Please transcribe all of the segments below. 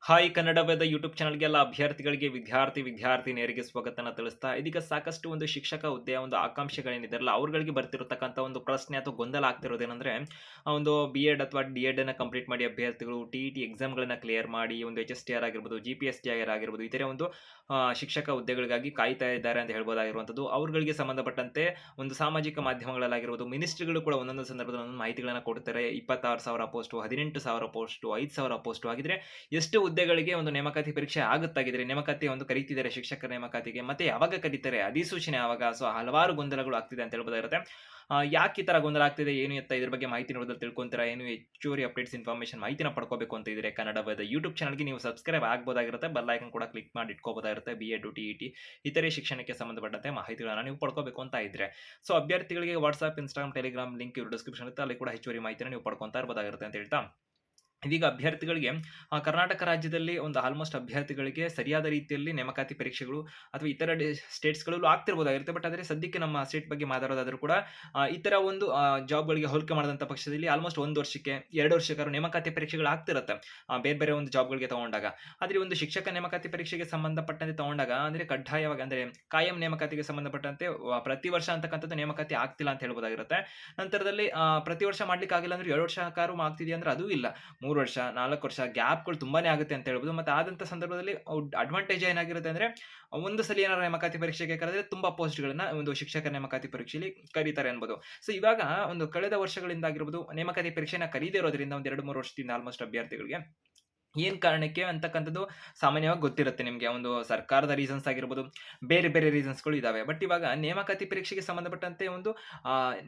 Hi ಕನ್ನಡದ YouTube ಚಾನಲ್‌ಗೆಲ್ಲ ಅಭ್ಯರ್ಥಿಗಳಿಗೆ ವಿದ್ಯಾರ್ಥಿನಿಯರಿಗೆ ಸ್ವಾಗತನ ತಿಳಿಸ್ತಾ, ಇದೀಗ ಸಾಕಷ್ಟು ಒಂದು ಶಿಕ್ಷಕ ಹುದ್ದೆಯ ಒಂದು ಆಕಾಂಕ್ಷಿಗಳೇನಿದ್ದಾರಲ್ಲ, ಅವ್ರುಗಳಿಗೆ ಬರ್ತಿರತಕ್ಕಂಥ ಒಂದು ಪ್ರಶ್ನೆ ಅಥವಾ ಗೊಂದಲ ಆಗ್ತಿರೋದೇನಂದ್ರೆ, ಒಂದು ಬಿ.ಎಡ್ ಅಥವಾ ಡಿ.ಎಡ್ ಕಂಪ್ಲೀಟ್ ಮಾಡಿ ಅಭ್ಯರ್ಥಿಗಳು ಟಿ.ಇ.ಟಿ ಎಕ್ಸಾಮ್‌ಗಳನ್ನ ಕ್ಲಿಯರ್ ಮಾಡಿ, ಒಂದು ಎಚ್.ಎಸ್.ಟಿ.ಆರ್ ಆಗಿರ್ಬೋದು, ಜಿ.ಪಿ.ಎಸ್.ಟಿ.ಆರ್ ಆಗಿರ್ಬೋದು, ಇತರೆ ಒಂದು ಶಿಕ್ಷಕ ಹುದ್ದೆಗಳಿಗಾಗಿ ಕಾಯ್ತಾ ಇದ್ದಾರೆ ಅಂತ ಹೇಳ್ಬೋದಾಗಿರುವಂಥದ್ದು. ಅವ್ರುಗಳಿಗೆ ಸಂಬಂಧಪಟ್ಟಂತೆ ಒಂದು ಸಾಮಾಜಿಕ ಮಾಧ್ಯಮಗಳಲ್ಲಾಗಿರ್ಬೋದು, ಮಿನಿಸ್ಟ್ರಿಗಳು ಕೂಡ ಒಂದೊಂದು ಸಂದರ್ಭದಲ್ಲಿ ಒಂದೊಂದು ಮಾಹಿತಿಗಳನ್ನ ಕೊಡ್ತಾರೆ. 26,000 ಪೋಸ್ಟು, 18,000 ಪೋಸ್ಟು, 5,000 ಪೋಸ್ಟು ಹಾಗಿದ್ರೆ ಎಷ್ಟು ಹುದ್ದೆಗಳಿಗೆ ಒಂದು ನೇಮಕಾತಿ ಪರೀಕ್ಷೆ ಆಗುತ್ತಾಗಿದ್ರೆ ನೇಮಕಾತಿ ಒಂದು ಕರೀತಿದ್ದಾರೆ ಶಿಕ್ಷಕರ ನೇಮಕಾತಿಗೆ ಮತ್ತೆ ಯಾವಾಗ ಕರೀತಾರೆ ಅಧಿಸೂಚನೆ ಯಾವಾಗ ಸೊ ಹಲವಾರು ಗೊಂದಲಗಳು ಆಗ್ತಿದೆ ಅಂತ ಹೇಳ್ಬೋದಾಗಿರುತ್ತೆ. ಯಾಕೆ ಈ ತರ ಗೊಂದಲ ಆಗ್ತಿದೆ ಏನು ಎತ್ತ ಇದ್ರ ಬಗ್ಗೆ ಮಾಹಿತಿ ನೋಡೋದ್ರಲ್ಲಿ ತಿಳ್ಕೊಂತೀರಾ ಏನು ಹೆಚ್ಚುವರಿ ಅಪ್ಡೇಟ್ಸ್ ಇನ್ಫಾರ್ಮೇಷನ್ ಮಾಹಿತಿನ ಪಡ್ಕೋಬೇಕು ಅಂತ ಇದ್ರೆ ಕನ್ನಡದ ಯೂಟ್ಯೂಬ್ ಚಾನಲ್ಗೆ ನೀವು ಸಬ್ಸ್ಕ್ರೈಬ್ ಆಗಬಹುದಾಗಿರುತ್ತೆ, ಬೆಲ್ ಐಕನ್ ಕೂಡ ಕ್ಲಿಕ್ ಮಾಡಿ ಇಟ್ಕೋಬಹುದಾಗಿರುತ್ತೆ. ಬಿ.ಎಡ್ ಟಿ.ಇ.ಟಿ ಇತರೆ ಶಿಕ್ಷಣಕ್ಕೆ ಸಂಬಂಧಪಟ್ಟಂತೆ ಮಾಹಿತಿಗಳನ್ನ ನೀವು ಪಡ್ಕೋಬೇಕು ಅಂತ ಇದ್ರೆ ಸೊ ಅಭ್ಯರ್ಥಿಗಳಿಗೆ ವಾಟ್ಸ್ಆಪ್ ಇನ್ಸ್ಟಾಗ್ರಾಮ್ ಟೆಲಿಗ್ರಾಮ್ ಲಿಂಕ್ ಇರೋ ಡಿಸ್ಕ್ರಿಪ್ಷನ್ ಇರುತ್ತೆ, ಅಲ್ಲಿ ಕೂಡ ಹೆಚ್ಚುವರಿ ಮಾಹಿತಿನ ನೀವು ಪಡ್ಕೊಂತಾ ಇರಬಹುದಾಗಿರುತ್ತೆ ಅಂತ ಹೇಳ್ತಾ ಇದೀಗ ಅಭ್ಯರ್ಥಿಗಳಿಗೆ ಕರ್ನಾಟಕ ರಾಜ್ಯದಲ್ಲಿ ಒಂದು ಆಲ್ಮೋಸ್ಟ್ ಅಭ್ಯರ್ಥಿಗಳಿಗೆ ಸರಿಯಾದ ರೀತಿಯಲ್ಲಿ ನೇಮಕಾತಿ ಪರೀಕ್ಷೆಗಳು ಅಥವಾ ಇತರ ಸ್ಟೇಟ್ಸ್‌ಗಳಲ್ಲೂ ಆಗ್ತಿರ್ಬೋದಾಗಿರುತ್ತೆ. ಬಟ್ ಆದರೆ ಸದ್ಯಕ್ಕೆ ನಮ್ಮ ಸ್ಟೇಟ್ ಬಗ್ಗೆ ಮಾತಾಡೋದಾದ್ರೂ ಕೂಡ ಇತರ ಒಂದು ಜಾಬ್‌ಗಳಿಗೆ ಹೋಲಿಕೆ ಮಾಡಿದಂಥ ಪಕ್ಷದಲ್ಲಿ ಆಲ್ಮೋಸ್ಟ್ 1 ವರ್ಷಕ್ಕೆ 2 ವರ್ಷಕ್ಕಾದ್ರೂ ನೇಮಕಾತಿ ಪರೀಕ್ಷೆಗಳು ಆಗ್ತಿರುತ್ತೆ. ಬೇರೆ ಬೇರೆ ಒಂದು ಜಾಬ್‌ಗಳಿಗೆ ತಗೊಂಡಾಗ. ಆದ್ರೆ ಒಂದು ಶಿಕ್ಷಕ ನೇಮಕಾತಿ ಪರೀಕ್ಷೆಗೆ ಸಂಬಂಧಪಟ್ಟಂತೆ ತಗೊಂಡಾಗ ಅಂದ್ರೆ ಕಡ್ಡಾಯವಾಗಿ ಅಂದ್ರೆ ಕಾಯಂ ನೇಮಕಾತಿಗೆ ಸಂಬಂಧಪಟ್ಟಂತೆ ಪ್ರತಿ ವರ್ಷ ಅಂತಕ್ಕಂಥದ್ದು ನೇಮಕಾತಿ ಆಗ್ತಿಲ್ಲ ಅಂತ ಹೇಳ್ಬೋದಾಗಿರುತ್ತೆ. ನಂತರದಲ್ಲಿ ಪ್ರತಿ ವರ್ಷ ಮಾಡ್ಲಿಕ್ಕೆ ಆಗಿಲ್ಲ ಅಂದ್ರೆ 2 ವರ್ಷಕ್ಕಾದ್ರೂ ಆಗ್ತಿದೆಯಾ ಅಂದ್ರೆ ಅದೂ ಇಲ್ಲ. 3 ವರ್ಷ, 4 ವರ್ಷ ಗ್ಯಾಪ್‌ಗಳು ತುಂಬಾನೇ ಆಗುತ್ತೆ ಅಂತ ಹೇಳ್ಬೋದು. ಮತ್ತೆ ಆದಂಥ ಸಂದರ್ಭದಲ್ಲಿ ಅಡ್ವಾಂಟೇಜ್ ಏನಾಗಿರುತ್ತೆ ಅಂದ್ರೆ, ಒಂದು ಸಲ ಏನಾರ ನೇಮಕಾತಿ ಪರೀಕ್ಷೆಗೆ ಕರೆದ್ರೆ ತುಂಬಾ ಪೋಸ್ಟ್‌ಗಳನ್ನ ಒಂದು ಶಿಕ್ಷಕ ನೇಮಕಾತಿ ಪರೀಕ್ಷೆಯಲ್ಲಿ ಕರೀತಾರೆ ಅನ್ಬೋದು. ಸೊ ಇವಾಗ ಒಂದು ಕಳೆದ ವರ್ಷಗಳಿಂದ ಆಗಿರ್ಬೋದು, ನೇಮಕಾತಿ ಪರೀಕ್ಷೆನ ಕರೀದೇ ಇರೋದ್ರಿಂದ ಒಂದು 2, 3 ವರ್ಷದಿಂದ ಆಲ್ಮೋಸ್ಟ್ ಅಭ್ಯರ್ಥಿಗಳಿಗೆ ಏನ್ ಕಾರಣಕ್ಕೆ ಅಂತಕ್ಕಂಥದ್ದು ಸಾಮಾನ್ಯವಾಗಿ ಗೊತ್ತಿರುತ್ತೆ ನಿಮ್ಗೆ. ಒಂದು ಸರ್ಕಾರದ ರೀಸನ್ಸ್ ಆಗಿರ್ಬೋದು, ಬೇರೆ ಬೇರೆ ರೀಸನ್ಸ್‌ಗಳು ಇದಾವೆ. ಬಟ್ ಇವಾಗ ನೇಮಕಾತಿ ಪರೀಕ್ಷೆಗೆ ಸಂಬಂಧಪಟ್ಟಂತೆ ಒಂದು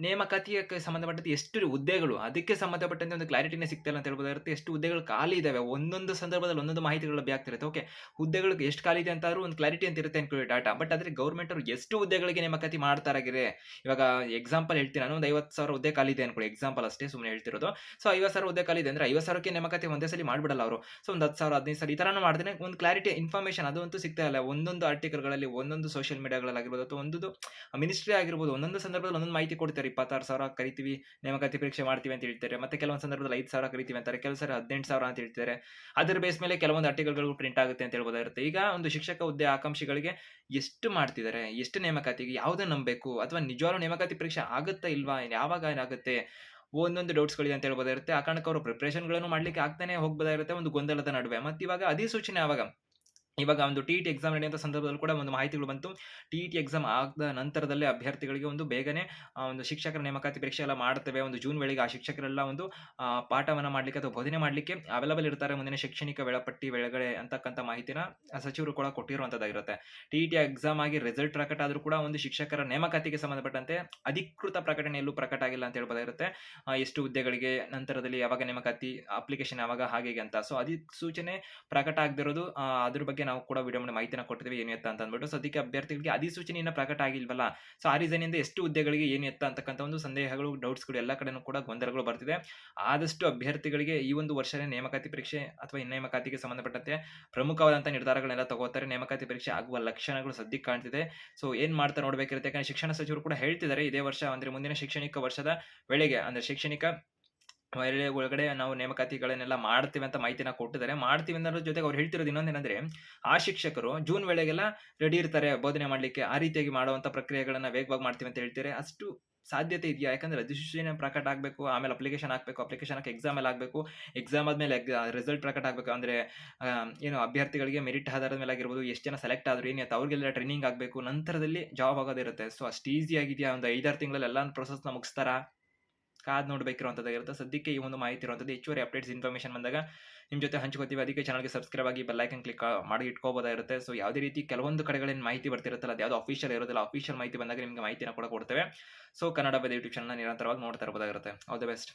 ನೇಮಕಾತಿಯಕ್ಕೆ ಸಂಬಂಧಪಟ್ಟಂತೆ ಎಷ್ಟು ಹುದ್ದೆಗಳು, ಅದಕ್ಕೆ ಸಂಬಂಧಪಟ್ಟಂತೆ ಒಂದು ಕ್ಲಾರಿಟಿನೇ ಸಿಗ್ತಾ ಇಲ್ಲ ಅಂತ ಹೇಳ್ಬೋದಾಗಿರುತ್ತೆ. ಎಷ್ಟು ಹುದ್ದೆಗಳು ಖಾಲಿ ಇದಾವೆ. ಒಂದೊಂದು ಸಂದರ್ಭದಲ್ಲಿ ಒಂದೊಂದು ಮಾಹಿತಿಗಳು ಲಭ್ಯ ಆಗ್ತಿರುತ್ತೆ. ಓಕೆ, ಹುದ್ದೆಗಳು ಎಷ್ಟು ಖಾಲಿ ಇದೆ ಅಂತಾದ್ರೂ ಒಂದು ಕ್ಲಾರಿಟಿ ಅಂತ ಇರುತ್ತೆ ಅನ್ಕೊಳ್ಳಿ ಡಾಟಾ. ಬಟ್ ಆದ್ರೆ ಗವರ್ನಮೆಂಟ್ ಅವರು ಎಷ್ಟು ಹುದ್ದೆಗಳಿಗೆ ನೇಮಕಾತಿ ಮಾಡ್ತಾರಾಗಿದೆ. ಇವಾಗ ಎಕ್ಸಾಂಪಲ್ ಹೇಳ್ತೀನಿ ನಾನು, ಒಂದು 50,000 ಹುದ್ದೆ ಖಾಲಿ ಇದೆ ಅನ್ಕೊಳ್ಳಿ. ಎಕ್ಸಾಂಪಲ್ ಅಷ್ಟೇ ಸುಮ್ಮನೆ ಹೇಳ್ತಿರೋದು. ಸೊ 50,000 ಹುದ್ದೆ ಖಾಲಿ ಇದೆ ಅಂದ್ರೆ 50,000ಕ್ಕೆ ನೇಮಕಾತಿ ಒಂದೇ ಸಲ ಮಾಡ್ಬಿಡಲ್ಲ ಅವರು. ಸೊ ಒಂದು 10,000 15,000 ಈ ತರಾನು ಮಾಡ್ದೇನೆ ಒಂದು ಕ್ಲಾರಿಟಿ ಇನ್ಫಾರ್ಮೇಷನ್ ಅದಂತೂ ಸಿಗ್ತಾ ಇಲ್ಲ. ಒಂದೊಂದು ಆರ್ಟಿಕಲ್‌ಗಳಲ್ಲಿ, ಒಂದೊಂದು ಸೋಷಿಯಲ್ ಮೀಡಿಯಾಗಳಲ್ಲಾಗಿರ್ಬೋದು ಅಥವಾ ಒಂದೊಂದು ಮಿನಿಸ್ಟ್ರಿ ಆಗಿರ್ಬೋದು, ಒಂದೊಂದು ಸಂದರ್ಭದಲ್ಲಿ ಒಂದೊಂದು ಮಾಹಿತಿ ಕೊಡ್ತಾರೆ. 26,000 ಕರಿತೀವಿ, ನೇಮಕಾತಿ ಪರೀಕ್ಷೆ ಮಾಡ್ತೀವಿ ಅಂತ ಹೇಳ್ತಾರೆ. ಮತ್ತೆ ಕೆಲವೊಂದು ಸಂದರ್ಭದಲ್ಲಿ 5,000 ಕರಿತೀವಿ ಅಂತಾರೆ. ಕೆಲವು ಸಾರಿ 18,000 ಅಂತ ಹೇಳ್ತಿದ್ದಾರೆ. ಅದರ ಬೇಸ್ ಮೇಲೆ ಕೆಲವೊಂದು ಆರ್ಟಿಕಲ್‌ಗಳು ಪ್ರಿಂಟ್ ಆಗುತ್ತೆ ಅಂತ ಹೇಳ್ಬೋದಾಗಿರುತ್ತೆ. ಈಗ ಒಂದು ಶಿಕ್ಷಕ ಹುದ್ದೆ ಆಕಾಂಕ್ಷಿಗಳಿಗೆ ಎಷ್ಟು ಮಾಡ್ತಿದ್ದಾರೆ? ಎಷ್ಟು ನೇಮಕಾತಿಗೆ? ಯಾವುದನ್ನ ನಂಬಬೇಕು? ಅಥವಾ ನಿಜವಾಗ್ಲೂ ನೇಮಕಾತಿ ಪರೀಕ್ಷೆ ಆಗುತ್ತಾ ಇಲ್ವಾ? ಯಾವಾಗ ಆಗುತ್ತೆ? ಒಂದೊಂದು ಡೌಟ್ಸ್‌ಗಳಿದೆ ಅಂತ ಹೇಳ್ಬೋದಾಗಿರುತ್ತೆ. ಆ ಕಾರಣಕ್ಕೆ ಅವರು ಪ್ರಿಪರೇಷನ್‌ಗಳನ್ನು ಮಾಡ್ಲಿಕ್ಕೆ ಆಗ್ತಾನೆ ಹೋಗ್ಬೋದಾಗಿರುತ್ತೆ ಒಂದು ಗೊಂದಲದ ನಡುವೆ. ಮತ್ತಿವಾಗ ಅಧಿಸೂಚನೆ ಯಾವಾಗ? ಇವಾಗ ಒಂದು ಟಿ.ಇ.ಟಿ ಎಕ್ಸಾಮ್ ನಡೆಯುವಂಥ ಸಂದರ್ಭದಲ್ಲಿ ಕೂಡ ಒಂದು ಮಾಹಿತಿಗಳು ಬಂತು. ಟಿ.ಇ.ಟಿ ಎಕ್ಸಾಮ್ ಆದ ನಂತರದಲ್ಲೇ ಅಭ್ಯರ್ಥಿಗಳಿಗೆ ಒಂದು ಬೇಗನೆ ಒಂದು ಶಿಕ್ಷಕರ ನೇಮಕಾತಿ ಪರೀಕ್ಷೆ ಎಲ್ಲ ಮಾಡ್ತೇವೆ. ಒಂದು ಜೂನ್ ವೇಳೆಗೆ ಆ ಶಿಕ್ಷಕರೆಲ್ಲ ಒಂದು ಪಾಠವನ್ನ ಮಾಡ್ಲಿಕ್ಕೆ ಅಥವಾ ಬೋಧನೆ ಮಾಡ್ಲಿಕ್ಕೆ ಅವೈಲಬಲ್ ಇರ್ತಾರೆ ಮುಂದಿನ ಶೈಕ್ಷಣಿಕ ವೇಳಾಪಟ್ಟಿ ವೇಳೆಗಡೆ ಅಂತಕ್ಕಂಥ ಮಾಹಿತಿನ ಸಚಿವರು ಕೂಡ ಕೊಟ್ಟಿರುವಂತದ್ದಾಗಿರುತ್ತೆ. ಟಿ.ಇ.ಟಿ ಎಕ್ಸಾಮ್ ಆಗಿ ರಿಸಲ್ಟ್ ಪ್ರಕಟ ಆದ್ರೂ ಕೂಡ ಒಂದು ಶಿಕ್ಷಕರ ನೇಮಕಾತಿಗೆ ಸಂಬಂಧಪಟ್ಟಂತೆ ಅಧಿಕೃತ ಪ್ರಕಟಣೆ ಎಲ್ಲೂ ಪ್ರಕಟ ಆಗಿಲ್ಲ ಅಂತ ಹೇಳ್ಬೋದಾಗಿರುತ್ತೆ. ಎಷ್ಟು ಹುದ್ದೆಗಳಿಗೆ, ನಂತರದಲ್ಲಿ ಯಾವಾಗ ನೇಮಕಾತಿ, ಅಪ್ಲಿಕೇಶನ್ ಯಾವಾಗ ಹಾಗೆ ಹೀಗೆ ಅಂತ. ಸೊ ಅಧಿಸೂಚನೆ ಪ್ರಕಟ ಆಗದಿರೋದು ಅದ್ರ ಬಗ್ಗೆ ನಾವು ಕೂಡ ವಿಡಿಯೋ ಮಾಡಿ ಮಾಹಿತಿನ ಕೊಟ್ಟಿದ್ದೀವಿ ಏನು ಎತ್ತ ಅಂತ ಅಂದ್ಬಿಟ್ಟು. ಸದ್ಯಕ್ಕೆ ಅಭ್ಯರ್ಥಿಗಳಿಗೆ ಅಧಿಸೂಚನೆ ಇನ್ನ ಪ್ರಕಟ ಆಗಿಲ್ವಲ್ಲ. ಸೊ ಆ ರೀಸನ್ ಇಂದ ಎಷ್ಟು ಹುದ್ದೆಗಳಿಗೆ ಏನು ಎತ್ತ ಅಂತಕ್ಕಂಥ ಒಂದು ಸಂದೇಹಗಳು, ಡೌಟ್ಸ್‌ಗಳು ಎಲ್ಲ ಕಡೆನೂ ಕೂಡ ಗೊಂದಲಗಳು ಬರ್ತಿದೆ. ಆದಷ್ಟು ಅಭ್ಯರ್ಥಿಗಳಿಗೆ ಈ ಒಂದು ವರ್ಷನೇ ನೇಮಕಾತಿ ಪರೀಕ್ಷೆ ಅಥವಾ ನೇಮಕಾತಿಗೆ ಸಂಬಂಧಪಟ್ಟಂತೆ ಪ್ರಮುಖವಾದಂಥ ನಿರ್ಧಾರಗಳನ್ನೆಲ್ಲ ತಗೋತಾರೆ. ನೇಮಕಾತಿ ಪರೀಕ್ಷೆ ಆಗುವ ಲಕ್ಷಣಗಳು ಸದ್ಯಕ್ಕೆ ಕಾಣ್ತಿದೆ. ಸೊ ಏನ್ ಮಾಡ್ತಾರೆ ನೋಡ್ಬೇಕಿರುತ್ತೆ. ಯಾಕಂದ್ರೆ ಶಿಕ್ಷಣ ಸಚಿವರು ಕೂಡ ಹೇಳ್ತಿದ್ದಾರೆ ಇದೇ ವರ್ಷ ಅಂದ್ರೆ ಮುಂದಿನ ಶೈಕ್ಷಣಿಕ ವರ್ಷದ ವೇಳೆಗೆ ಅಂದ್ರೆ ಶೈಕ್ಷಣಿಕ ಒಳಗಡೆ ನಾವು ನೇಮಕಾತಿಗಳನ್ನೆಲ್ಲ ಮಾಡ್ತೀವಿ ಅಂತ ಮಾಹಿತಿನ ಕೊಟ್ಟಿದ್ದಾರೆ. ಮಾಡ್ತೀವಿ ಅನ್ನೋದ್ರ ಜೊತೆಗೆ ಅವ್ರು ಹೇಳ್ತಿರೋದು ಇನ್ನೊಂದೇನಂದ್ರೆ, ಆ ಶಿಕ್ಷಕರು ಜೂನ್ ವೇಳೆಗೆಲ್ಲ ರೆಡಿ ಇರ್ತಾರೆ ಬೋಧನೆ ಮಾಡ್ಲಿಕ್ಕೆ. ಆ ರೀತಿಯಾಗಿ ಮಾಡುವಂತ ಪ್ರಕ್ರಿಯೆಗಳನ್ನ ವೇಗವಾಗಿ ಮಾಡ್ತೀವಿ ಅಂತ ಹೇಳ್ತಾರೆ. ಅಷ್ಟು ಸಾಧ್ಯತೆ ಇದೆಯಾ? ಯಾಕಂದ್ರೆ ಅಧಿಸೂಚನೆ ಪ್ರಕಟ ಆಗ್ಬೇಕು, ಆಮೇಲೆ ಅಪ್ಲಿಕೇಶನ್ ಹಾಕ್ಬೇಕು, ಅಪ್ಲಿಕೇಶನ್ ಹಾಕಿ ಎಕ್ಸಾಮ್ ಎಲ್ಲ ಆಗ್ಬೇಕು, ಎಕ್ಸಾಮ್ ಆದ್ಮೇಲೆ ರಿಸಲ್ಟ್ ಪ್ರಕಟ ಆಗ್ಬೇಕು. ಅಂದ್ರೆ ಏನು ಅಭ್ಯರ್ಥಿಗಳಿಗೆ ಮೆರಿಟ್ ಆಧಾರದ ಮೇಲೆ ಆಗಿರ್ಬೋದು, ಎಷ್ಟು ಜನ ಸೆಲೆಕ್ಟ್ ಆದ್ರು ಏನಿತ್ತು ಅವ್ರಿಗೆಲ್ಲ ಟ್ರೈನಿಂಗ್ ಆಗ್ಬೇಕು, ನಂತರದಲ್ಲಿ ಜಾಬ್ ಆಗೋದಿರುತ್ತೆ. ಸೊ ಅಷ್ಟು ಈಸಿ ಆಗಿದೆಯಾ? ಒಂದು 5-6 ತಿಂಗಳಲ್ಲಿ ಎಲ್ಲಾ ಪ್ರೊಸೆಸ್‌ನ ಮುಗಿಸ್ತಾರಾ? ಕಾದ್ ನೋಡ್ಬೇಕಿರುವಂತದ್ದಾಗಿರುತ್ತೆ. ಸದ್ಯಕ್ಕೆ ಈ ಒಂದು ಮಾಹಿತಿ ಇರುವಂತದ್ದು. ಹೆಚ್ಚುವರಿ ಅಪ್ಡೇಟ್ಸ್ ಇನ್ಫಾರ್ಮೇಷನ್ ಬಂದಾಗ ನಿಮ್ ಜೊತೆ ಹಂಚ್ಕೋತೀವಿ. ಅದಕ್ಕೆ ಚಾನಲ್‌ಗೆ ಸಬ್ಸ್ಕ್ರೈಬ್ ಆಗಿ ಬೆಲ್ ಐಕಾನ್ ಕ್ಲಿಕ್ ಮಾಡಿ ಇಟ್ಕೋಬಹುದಾಗಿರುತ್ತೆ. ಸೊ ಯಾವುದೇ ರೀತಿ ಕೆಲವೊಂದು ಕಡೆಗಳಿಂದ ಮಾಹಿತಿ ಬರ್ತಿರುತ್ತಲ್ಲ, ಅದು ಯಾವ್ದು ಅಫಿಷಿಯಲ್ ಇರೋದಿಲ್ಲ. ಅಫಿಷಿಯಲ್ ಮಾಹಿತಿ ಬಂದಾಗ ನಿಮ್ಗೆ ಮಾಹಿತಿನ ಕೂಡ ಕೊಡ್ತೇವೆ. ಸೊ ಕನ್ನಡ ಯೂಟ್ಯೂಬ್ ಚಾನಲ್‌ನ ನಿರಂತರವಾಗಿ ನೋಡ್ತಾ ಇರಬಹುದಾಗಿರುತ್ತೆ. All the best.